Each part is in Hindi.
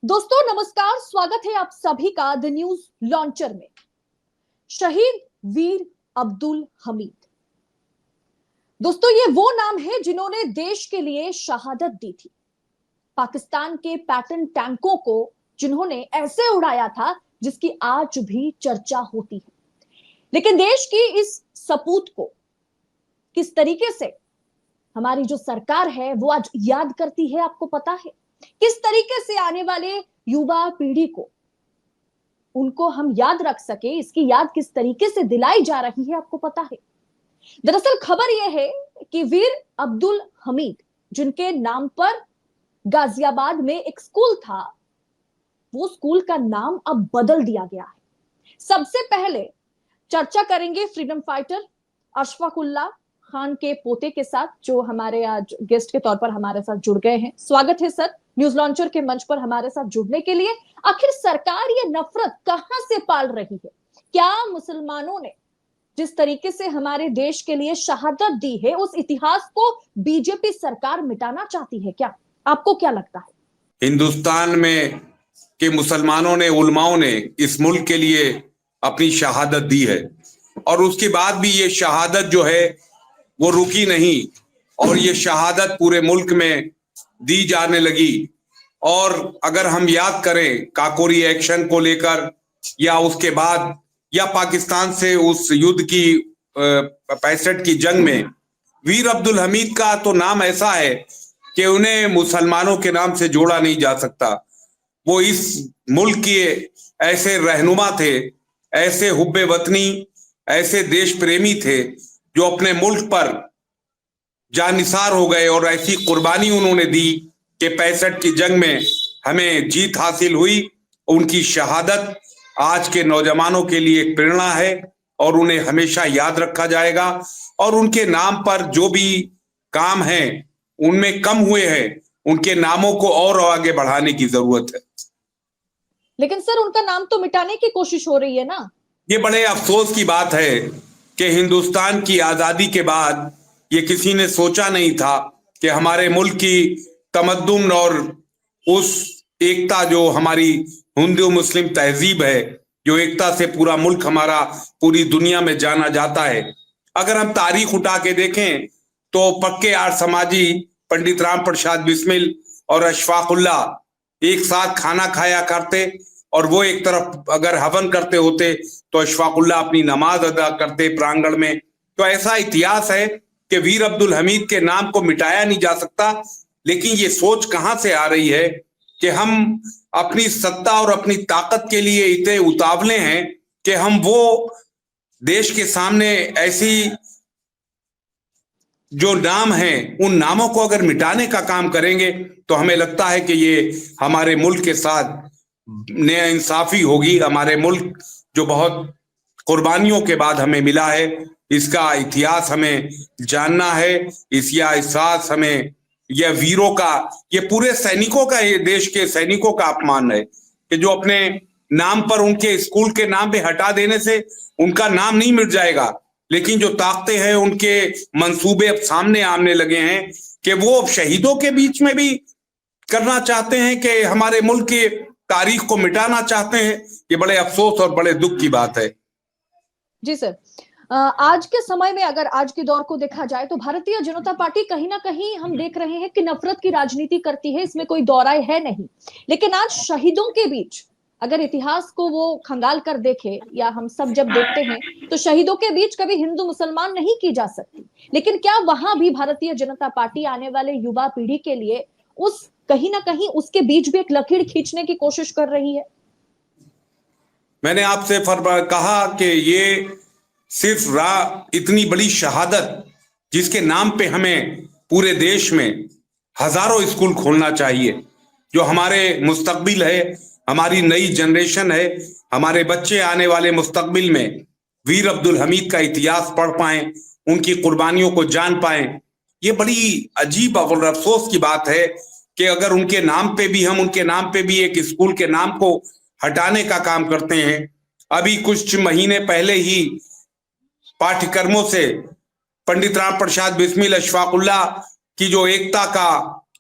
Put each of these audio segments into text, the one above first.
दोस्तों नमस्कार, स्वागत है आप सभी का द न्यूज लॉन्चर में। शहीद वीर अब्दुल हमीद। दोस्तों ये वो नाम है जिन्होंने देश के लिए शहादत दी थी। पाकिस्तान के पैटर्न टैंकों को जिन्होंने ऐसे उड़ाया था जिसकी आज भी चर्चा होती है। लेकिन देश की इस सपूत को किस तरीके से हमारी जो सरकार है वो आज याद करती है, आपको पता है? किस तरीके से आने वाले युवा पीढ़ी को उनको हम याद रख सके, इसकी याद किस तरीके से दिलाई जा रही है, आपको पता है? दरअसल खबर यह है कि वीर अब्दुल हमीद, जिनके नाम पर गाजियाबाद में एक स्कूल था, वो स्कूल का नाम अब बदल दिया गया है। सबसे पहले चर्चा करेंगे फ्रीडम फाइटर अशफाक उल्लाह खान के पोते के साथ, जो हमारे आज गेस्ट के तौर पर हमारे साथ जुड़ गए हैं। स्वागत है सर न्यूज लॉन्चर के मंच पर हमारे साथ जुड़ने के लिए। आखिर सरकार ये नफरत कहां से पाल रही है? क्या मुसलमानों ने जिस तरीके से हमारे देश के लिए शहादत दी है, उस इतिहास को बीजेपी सरकार मिटाना चाहती है क्या? आपको क्या लगता है? हिंदुस्तान में के मुसलमानों ने, उलमाओं ने इस मुल्क के लिए अपनी शहादत दी है और उसके बाद भी ये शहादत जो है वो रुकी नहीं और ये शहादत पूरे मुल्क में दी जाने लगी। और अगर हम याद करें काकोरी एक्शन को लेकर या उसके बाद या पाकिस्तान से उस युद्ध की 65 की जंग में, वीर अब्दुल हमीद का तो नाम ऐसा है कि उन्हें मुसलमानों के नाम से जोड़ा नहीं जा सकता। वो इस मुल्क के ऐसे रहनुमा थे, ऐसे हुब्बे वतनी, ऐसे देश प्रेमी थे जो अपने मुल्क पर जानिसार हो गए और ऐसी कुर्बानी उन्होंने दी कि 65 की जंग में हमें जीत हासिल हुई। उनकी शहादत आज के नौजवानों के लिए एक प्रेरणा है और उन्हें हमेशा याद रखा जाएगा। और उनके नाम पर जो भी काम है उनमें कम हुए हैं, उनके नामों को और आगे बढ़ाने की जरूरत है। लेकिन सर उनका नाम तो मिटाने की कोशिश हो रही है ना। ये बड़े अफसोस की बात है कि हिंदुस्तान की आजादी के बाद ये किसी ने सोचा नहीं था कि हमारे मुल्क की तमद्दुन और उस एकता जो हमारी हिंदू मुस्लिम तहजीब है, जो एकता से पूरा मुल्क हमारा पूरी दुनिया में जाना जाता है। अगर हम तारीख उठा के देखें तो पक्के आर्य समाजी पंडित राम प्रसाद बिस्मिल और अशफाक उल्लाह एक साथ खाना खाया करते और वो एक तरफ अगर हवन करते होते तो अशफाक उल्लाह अपनी नमाज अदा करते प्रांगण में। तो ऐसा इतिहास है कि वीर अब्दुल हमीद के नाम को मिटाया नहीं जा सकता। लेकिन ये सोच कहां से आ रही है कि हम अपनी सत्ता और अपनी ताकत के लिए इतने उतावले हैं कि हम वो देश के सामने ऐसी जो नाम है उन नामों को अगर मिटाने का काम करेंगे तो हमें लगता है कि ये हमारे मुल्क के साथ नाइंसाफी होगी। हमारे मुल्क जो बहुत कुर्बानियों के बाद हमें मिला है, इसका इतिहास हमें जानना है। इसका एहसास हमें, यह वीरों का, ये पूरे सैनिकों का, ये देश के सैनिकों का अपमान है कि जो अपने नाम पर उनके स्कूल के नाम पे हटा देने से उनका नाम नहीं मिट जाएगा, लेकिन जो ताकतें हैं उनके मंसूबे अब सामने आने लगे हैं कि वो शहीदों के बीच में भी करना चाहते हैं कि हमारे मुल्क की तारीख को मिटाना चाहते हैं। ये बड़े अफसोस और बड़े दुख की बात है। जी सर, आज के समय में अगर आज के दौर को देखा जाए तो भारतीय जनता पार्टी कहीं ना कहीं हम देख रहे हैं कि नफरत की राजनीति करती है, इसमें कोई दौराय है नहीं। लेकिन आज शहीदों के बीच अगर इतिहास को वो खंगाल कर देखे या हम सब जब देखते हैं तो शहीदों के बीच कभी हिंदू मुसलमान नहीं की जा सकती। लेकिन क्या वहां भी भारतीय जनता पार्टी आने वाले युवा पीढ़ी के लिए उस कहीं ना कहीं उसके बीच भी एक लकीर खींचने की कोशिश कर रही है? मैंने आपसे कहा कि ये सिर्फ इतनी बड़ी शहादत जिसके नाम पे हमें पूरे देश में हजारों स्कूल खोलना चाहिए। जो हमारे मुस्तकबिल है, हमारी नई जनरेशन है, हमारे बच्चे आने वाले मुस्तकबिल में वीर अब्दुल हमीद का इतिहास पढ़ पाएं, उनकी कुर्बानियों को जान पाएं। ये बड़ी अजीब और अफसोस की बात है कि अगर उनके नाम पे भी हम उनके नाम पे भी एक स्कूल के नाम को हटाने का काम करते हैं। अभी कुछ महीने पहले ही पाठ्यक्रमों से पंडित राम प्रसाद बिस्मिल, अशफाक उल्लाह की जो एकता का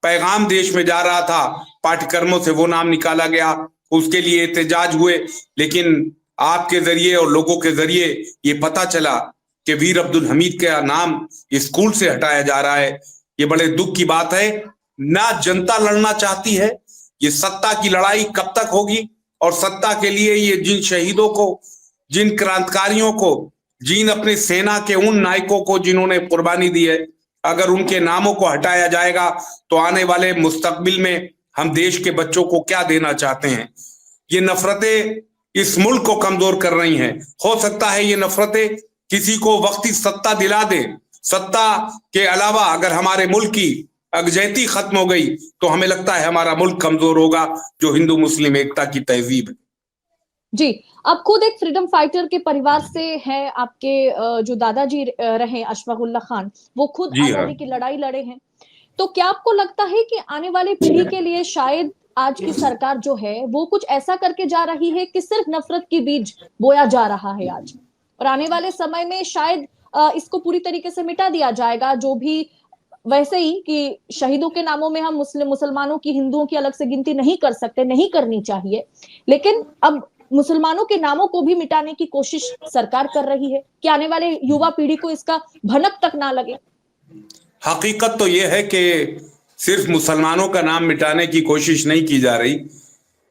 पैगाम देश में जा रहा था, पाठ्यक्रमों से वो नाम निकाला गया, उसके लिए एहतजाज हुए, लेकिन आपके जरिए और लोगों के जरिए ये पता चला कि वीर अब्दुल हमीद का नाम स्कूल से हटाया जा रहा है। ये बड़े दुख की बात है। ना जनता लड़ना चाहती है, ये सत्ता की लड़ाई कब तक होगी? और सत्ता के लिए ये जिन शहीदों को, जिन क्रांतिकारियों को, जिन अपने सेना के उन नायकों को जिन्होंने कुर्बानी दी है, अगर उनके नामों को हटाया जाएगा तो आने वाले मुस्तकबिल में हम देश के बच्चों को क्या देना चाहते हैं? ये नफरतें इस मुल्क को कमजोर कर रही हैं। हो सकता है ये नफरतें किसी को वक्ती सत्ता दिला दे। सत्ता के अलावा अगर हमारे मुल्क की यकजहती खत्म हो गई तो हमें लगता है हमारा मुल्क कमजोर होगा, जो हिंदू मुस्लिम एकता की तहजीब है। जी, आप खुद एक फ्रीडम फाइटर के परिवार से हैं। आपके जो दादाजी रहे अशफाक उल्लाह खान, वो खुद जी हाँ। आजादी की लड़ाई लड़े हैं। तो क्या आपको लगता है कि आने वाली पीढ़ी के लिए शायद आज की सरकार जो है वो कुछ ऐसा करके जा रही है कि सिर्फ नफरत की बीज बोया जा रहा है आज, और आने वाले समय में शायद इसको पूरी तरीके से मिटा दिया जाएगा? जो भी वैसे ही कि शहीदों के नामों में हम मुसलमानों की, हिंदुओं की अलग से गिनती नहीं कर सकते, नहीं करनी चाहिए, लेकिन अब मुसलमानों के नामों को भी मिटाने की कोशिश सरकार कर रही है। कि आने वाले युवा पीढ़ी को इसका भनक तक ना लगे? हकीकत तो यह है कि सिर्फ मुसलमानों का नाम मिटाने की कोशिश नहीं की जा रही,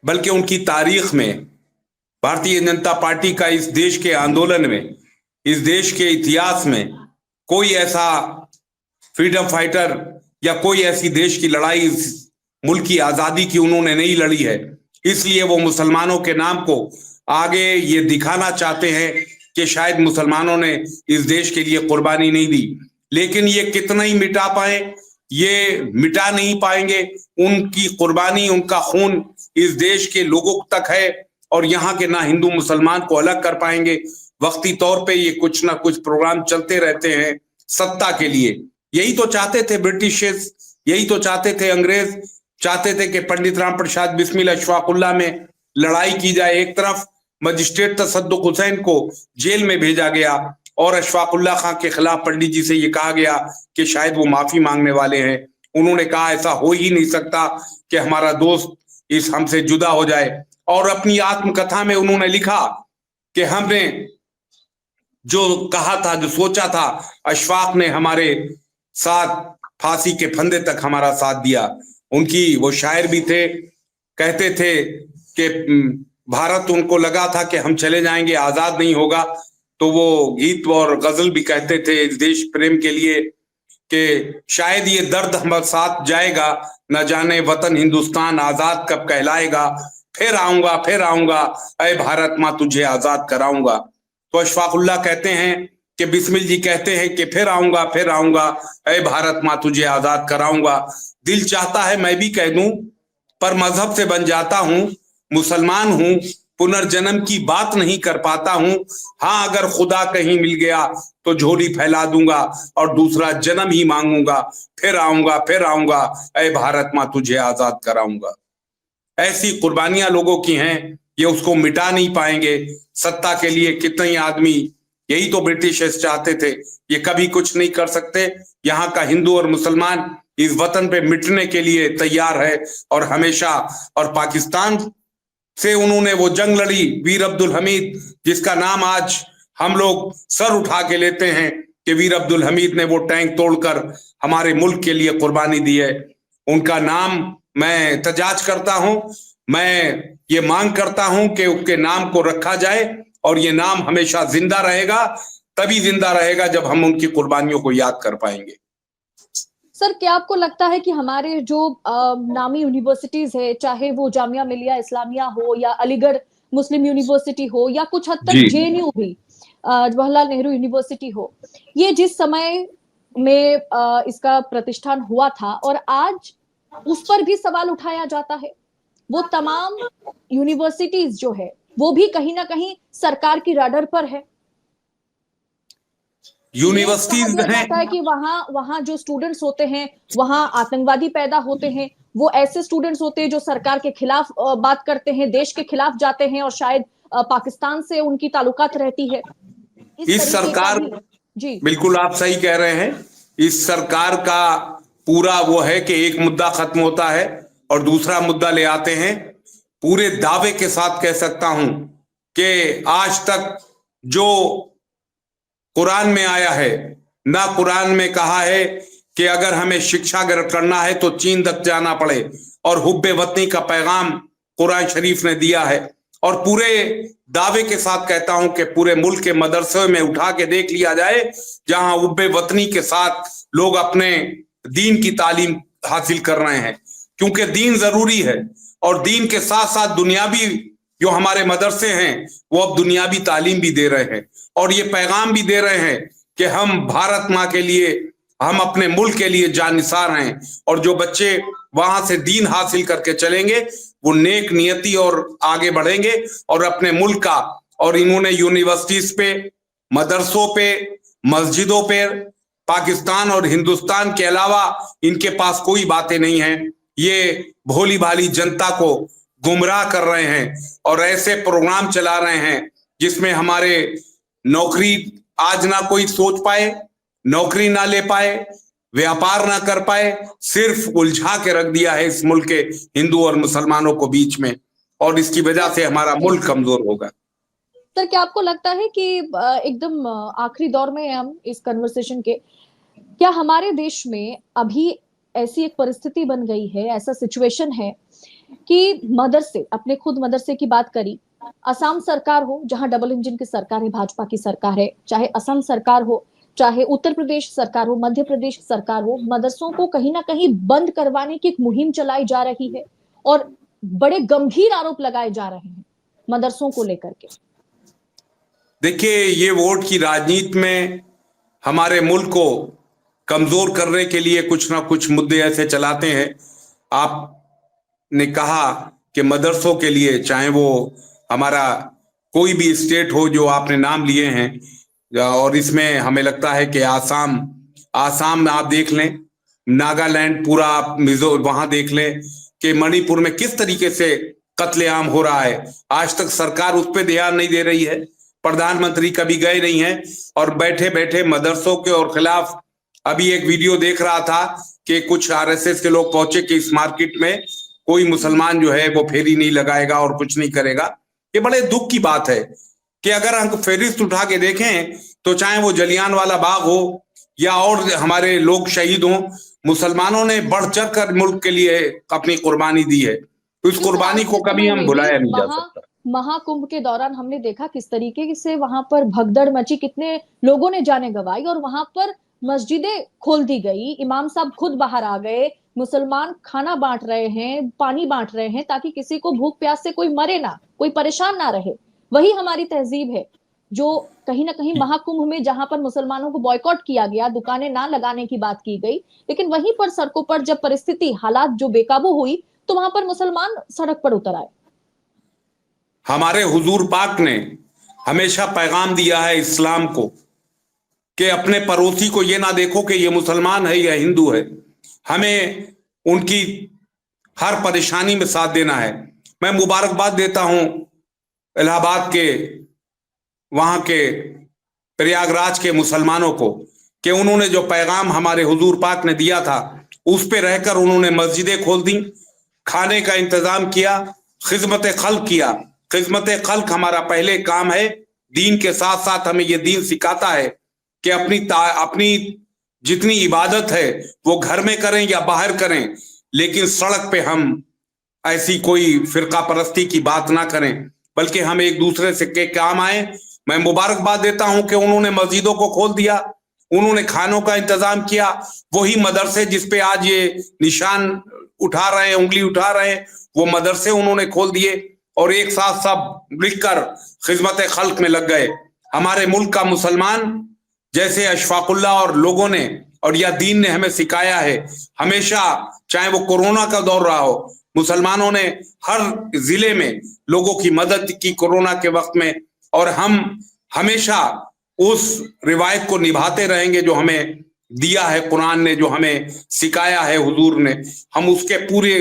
बल्कि उनकी तारीख में भारतीय जनता पार्टी का इस देश के आंदोलन में, इस देश के इतिहास में कोई ऐसा फ्रीडम फाइटर या कोई ऐसी देश की लड़ाई, इस मुल्क की आजादी की उन्होंने नहीं लड़ी है। इसलिए वो मुसलमानों के नाम को आगे ये दिखाना चाहते हैं कि शायद मुसलमानों ने इस देश के लिए कुर्बानी नहीं दी, लेकिन ये कितना ही मिटा पाए, ये मिटा नहीं पाएंगे। उनकी कुर्बानी, उनका खून इस देश के लोगों तक है, और यहाँ के ना हिंदू मुसलमान को अलग कर पाएंगे। वक्ती तौर पे ये कुछ ना कुछ प्रोग्राम चलते रहते हैं सत्ता के लिए। यही तो चाहते थे ब्रिटिशर्स, यही तो चाहते थे अंग्रेज, चाहते थे कि पंडित राम प्रसाद बिस्मिल अशफाकुल्लाह में लड़ाई की जाए। एक तरफ मजिस्ट्रेट तसद्दुक हुसैन को जेल में भेजा गया और अशफाकुल्लाह खां के खिलाफ पंडित जी से ये कहा गया कि शायद वो माफी मांगने वाले हैं। उन्होंने कहा ऐसा हो ही नहीं सकता कि हमारा दोस्त इस हमसे जुदा हो जाए, और अपनी आत्मकथा में उन्होंने लिखा कि हमने जो कहा था, जो सोचा था, अशफाक ने हमारे साथ फांसी के फंदे तक हमारा साथ दिया। उनकी वो शायर भी थे, कहते थे कि भारत, उनको लगा था कि हम चले जाएंगे आजाद नहीं होगा, तो वो गीत और गजल भी कहते थे इस देश प्रेम के लिए कि शायद ये दर्द हमारे साथ जाएगा, न जाने वतन हिंदुस्तान आजाद कब कहलाएगा, फिर आऊंगा ऐ भारत माँ तुझे आजाद कराऊंगा। तो अशफाकुल्लाह कहते हैं कि बिस्मिल जी कहते हैं कि फिर आऊंगा ऐ भारत माँ तुझे आजाद कराऊंगा। दिल चाहता है मैं भी कह दूं, पर मजहब से बन जाता हूं, मुसलमान हूं, पुनर्जन्म की बात नहीं कर पाता हूं। हाँ, अगर खुदा कहीं मिल गया तो झोली फैला दूंगा और दूसरा जन्म ही मांगूंगा, फिर आऊंगा ऐ भारत माँ तुझे आजाद कराऊंगा। ऐसी कुर्बानियां लोगों की हैं, ये उसको मिटा नहीं पाएंगे। सत्ता के लिए कितने आदमी, यही तो ब्रिटिशर्स चाहते थे, ये कभी कुछ नहीं कर सकते। यहाँ का हिंदू और मुसलमान इस वतन पे मिटने के लिए तैयार है और हमेशा। और पाकिस्तान से उन्होंने वो जंग लड़ी, वीर अब्दुल हमीद, जिसका नाम आज हम लोग सर उठा के लेते हैं कि वीर अब्दुल हमीद ने वो टैंक तोड़कर हमारे मुल्क के लिए कुर्बानी दी है। उनका नाम मैं एहतजाज करता हूं, मैं ये मांग करता हूं कि उसके नाम को रखा जाए, और ये नाम हमेशा जिंदा रहेगा, तभी जिंदा रहेगा जब हम उनकी कुर्बानियों को याद कर पाएंगे। सर, क्या आपको लगता है कि हमारे जो नामी यूनिवर्सिटीज है, चाहे वो जामिया मिलिया इस्लामिया हो या अलीगढ़ मुस्लिम यूनिवर्सिटी हो या कुछ हद तक जेएनयू भी, जवाहरलाल नेहरू यूनिवर्सिटी हो, ये जिस समय में इसका प्रतिष्ठान हुआ था और आज उस पर भी सवाल उठाया जाता है, वो तमाम यूनिवर्सिटीज जो है वो भी कहीं ना कहीं सरकार की रडार पर है। यूनिवर्सिटीज है कि वहां जो स्टूडेंट्स होते हैं वहां आतंकवादी पैदा होते हैं, वो ऐसे स्टूडेंट्स होते हैं जो सरकार के खिलाफ बात करते हैं, देश के खिलाफ जाते हैं, और शायद पाकिस्तान से उनकी ताल्लुकात रहती है। इस सरकार, जी बिल्कुल आप सही कह रहे हैं, इस सरकार का पूरा वो है कि एक मुद्दा खत्म होता है और दूसरा मुद्दा ले आते हैं। पूरे दावे के साथ कह सकता हूं कि आज तक जो कुरान में आया है, ना कुरान में कहा है कि अगर हमें शिक्षा ग्रहण करना है तो चीन तक जाना पड़े, और हुब्बे वतनी का पैगाम कुरान शरीफ ने दिया है। और पूरे दावे के साथ कहता हूं कि पूरे मुल्क के मदरसे में उठा के देख लिया जाए, जहां हुब्बे वतनी के साथ लोग अपने दीन की तालीम हासिल कर रहे हैं, क्योंकि दीन जरूरी है। और दीन के साथ साथ दुनियावी जो हमारे मदरसे हैं वो अब दुनियावी तालीम भी दे रहे हैं, और ये पैगाम भी दे रहे हैं कि हम भारत माँ के लिए, हम अपने मुल्क के लिए जानिसार हैं। और जो बच्चे वहां से दीन हासिल करके चलेंगे वो नेक नियति और आगे बढ़ेंगे और अपने मुल्क का, और इन्होंने यूनिवर्सिटीज पे, मदरसों पे, मस्जिदों पे पाकिस्तान और हिंदुस्तान के अलावा इनके पास कोई बातें नहीं हैं। ये भोली भाली जनता को गुमराह कर रहे हैं और ऐसे प्रोग्राम चला रहे हैं जिसमें हमारे नौकरी आज ना कोई सोच पाए, नौकरी ना ले पाए, व्यापार ना कर पाए, सिर्फ उलझा के रख दिया है इस मुल्क के हिंदू और मुसलमानों को बीच में, और इसकी वजह से हमारा मुल्क कमजोर होगा। सर, क्या आपको लगता है कि एकदम आखिरी दौर में हम इस कन्वर्सेशन के, क्या हमारे देश में अभी ऐसी एक परिस्थिति बन गई है, ऐसा सिचुएशन है कि मदरसे, अपने खुद मदरसे की बात करी, असम सरकार हो जहां डबल इंजन की सरकार है, भाजपा की सरकार है, चाहे असम सरकार हो, चाहे उत्तर प्रदेश सरकार हो, मध्य प्रदेश सरकार हो, मदरसों को कहीं ना कहीं बंद करवाने की एक मुहिम चलाई जा रही है और बड़े गंभीर आरोप लगाए जा रहे हैं मदरसों को लेकर के। देखिए, ये वोट की राजनीति में हमारे मुल्क को कमजोर करने के लिए कुछ ना कुछ मुद्दे ऐसे चलाते हैं। आपने कहा कि मदरसों के लिए, चाहे वो हमारा कोई भी स्टेट हो जो आपने नाम लिए हैं, और इसमें हमें लगता है कि आसाम में आप देख लें, नागालैंड, पूरा आप वहां देख लें कि मणिपुर में किस तरीके से कत्लेआम हो रहा है। आज तक सरकार उस पर ध्यान नहीं दे रही है, प्रधानमंत्री कभी गए नहीं है, और बैठे बैठे मदरसों के और खिलाफ। अभी एक वीडियो देख रहा था कि कुछ आरएसएस के लोग पहुंचे कि इस मार्केट में कोई मुसलमान जो है वो फेरी नहीं लगाएगा और कुछ नहीं करेगा। ये बड़े दुख की बात है कि अगर हम फेरिस्त उठा के देखें तो चाहे वो जलियांवाला बाग हो या और हमारे लोग शहीद हों, मुसलमानों ने बढ़ चढ़ कर मुल्क के लिए अपनी कुर्बानी दी है, तो इस कुर्बानी को कभी हम भुलाया नहीं जा सकता। महाकुंभ के दौरान हमने देखा किस तरीके से वहां पर भगदड़ मची, कितने लोगों ने जाने गंवाई, और वहां पर मस्जिदें खोल दी गई, इमाम साहब खुद बाहर आ गए, मुसलमान खाना बांट रहे हैं, पानी बांट रहे हैं, ताकि किसी को भूख प्यास से कोई मरे ना, कोई परेशान ना रहे। वही हमारी तहजीब है जो कहीं ना कहीं महाकुंभ में, जहां पर मुसलमानों को बॉयकॉट किया गया, दुकानें ना लगाने की बात की गई, लेकिन वहीं पर सड़कों पर जब परिस्थिति, हालात जो बेकाबू हुई, तो वहां पर मुसलमान सड़क पर उतर आए। हमारे हुजूर पाक ने हमेशा पैगाम दिया है इस्लाम को कि अपने पड़ोसी को ये ना देखो कि ये मुसलमान है या हिंदू है, हमें उनकी हर परेशानी में साथ देना है। मैं मुबारकबाद देता हूं इलाहाबाद के, वहां के प्रयागराज के मुसलमानों को कि उन्होंने जो पैगाम हमारे हुजूर पाक ने दिया था उस पे रहकर उन्होंने मस्जिदें खोल दी, खाने का इंतजाम किया, खिदमत खल्क किया। खिदमत खल्क हमारा पहले काम है। दीन के साथ साथ हमें यह दीन सिखाता है कि अपनी जितनी इबादत है वो घर में करें या बाहर करें, लेकिन सड़क पे हम ऐसी कोई फिरका परस्ती की बात ना करें, बल्कि हम एक दूसरे से के काम आए। मैं मुबारकबाद देता हूं कि उन्होंने मस्जिदों को खोल दिया, उन्होंने खानों का इंतजाम किया। वही मदरसे जिसपे आज ये निशान उठा रहे हैं, उंगली उठा रहे हैं, वो मदरसे उन्होंने खोल दिए और एक साथ सब मिलकर खिदमत खल्क में लग गए। हमारे मुल्क का मुसलमान, जैसे अशफाकुल्ला और लोगों ने और या दीन ने हमें सिखाया है, हमेशा, चाहे वो कोरोना का दौर रहा हो, मुसलमानों ने हर जिले में लोगों की मदद की कोरोना के वक्त में, और हम हमेशा उस रिवायत को निभाते रहेंगे जो हमें दिया है कुरान ने, जो हमें सिखाया है हुजूर ने। हम उसके पूरे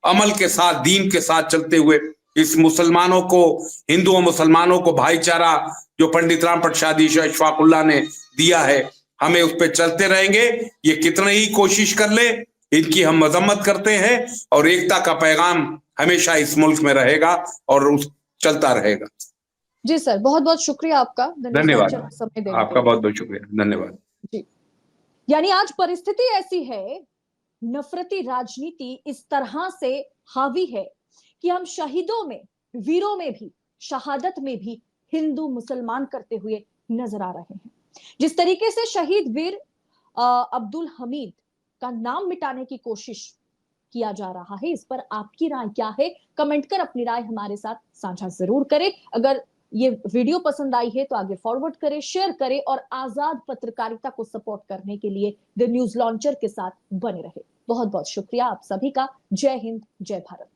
अमल के साथ, दीन के साथ चलते हुए इस मुसलमानों को, हिंदू और मुसलमानों को भाईचारा जो पंडित राम प्रसाद अशफाकुल्ला ने दिया है, हमें उस पर चलते रहेंगे। ये कितने ही कोशिश कर ले, इनकी हम मजम्मत करते हैं और एकता का पैगाम हमेशा इस मुल्क में रहेगा और चलता रहेगा। जी सर, बहुत बहुत शुक्रिया आपका धन्यवाद। समय देने आपका के लिए। बहुत बहुत शुक्रिया, धन्यवाद जी, यानी आज परिस्थिति ऐसी है, नफरती राजनीति इस तरह से हावी है कि हम शहीदों में, वीरों में भी, शहादत में भी हिंदू मुसलमान करते हुए नजर आ रहे हैं। जिस तरीके से शहीद वीर अब्दुल हमीद का नाम मिटाने की कोशिश किया जा रहा है, इस पर आपकी राय क्या है? कमेंट कर अपनी राय हमारे साथ साझा जरूर करें। अगर ये वीडियो पसंद आई है तो आगे फॉरवर्ड करें, शेयर करें और आजाद पत्रकारिता को सपोर्ट करने के लिए द न्यूज लॉन्चर के साथ बने रहे। बहुत बहुत शुक्रिया आप सभी का। जय हिंद, जय भारत।